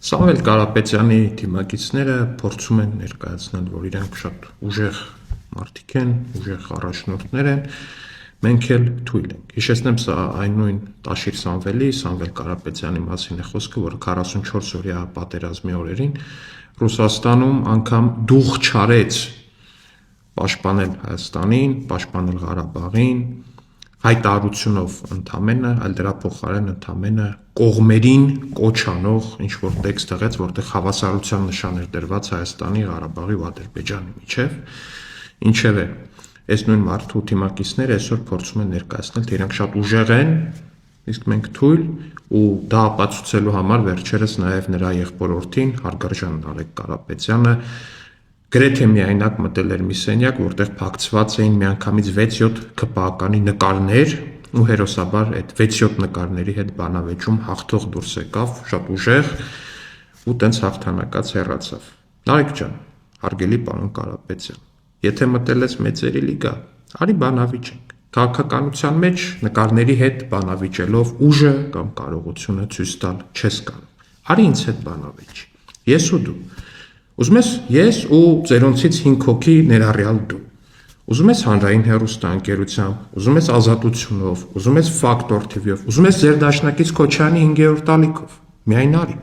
Սամվել Կարապետյանի դիմակիցները փորձում են ներկայացնել, որ իրենք շատ ուժեղ մարդիկ են, ուժեղ առաջնորդներ են, մենք էլ թույլ ենք։ Հիշեցնեմ, սա այն նույն Տաշիր Սամվելի, Սամվել Կարապետյանի մասին է խոսքը, որը 44-օրյա պատերազմի օրերին Ռուսաստանում անգամ դուխ չարեց պաշտպանել Հայաստանին, պաշտպանել Ղարաբաղին, հայտարարությունով ընդամենը, այլ դրա փոխարեն ընդամենը կողմերին կոչ անող ինչ-որ տեքստ տղեց, որտեղ հավասարության նշան էր դրված Հայաստանի, Ղարաբաղի ու Ադրբեջանի միջև, ինչևէ, այս նույն մարդու դիմակիցները այսօր փորձում են ներկայացնել, թե իրենք շատ ուժեղ են, իսկ մենք թույլ, ու դա ապացուցելու համար վերջերս նաև նրա եղբորորդին, հարգարժան Նարեկ Կարապետյանը, գրեթե միայնակ մտել էր մի սենյակ, որտեղ փակցված էին միանգամից 6-7 ՔՊԱ-կանի նկարներ, ու հերոսաբար այդ 6-7 նկարների հետ բանավեճում հաղթող դուրս եկավ, շատ ուժեղ, ու տենց հաղթանակած հեռացավ։ Նարեկ ջան, հարգելի պարոն Կարապետյան, եթե մտել ես մեծերի լիգա, արի բանավիճենք։ Քաղաքականության մեջ նկարների հետ բանավիճելով ուժը կամ կարողությունը ցույց տալ չես կարող։ Արի ինձ հետ բանավիճ։ Ես ու դու։ Ուզում ես ես ու ծերոնցից 5 հոգի ներառյալ դու։ Ուզում ես հանրային հեռուստաընկերությամբ, ուզում ես Ազատությունով, ուզում ես Ֆակտոր TV-ով, ուզում ես ձեր դաշնակից Քոչարյանի 5-րդ ալիքով։ Միայն արի։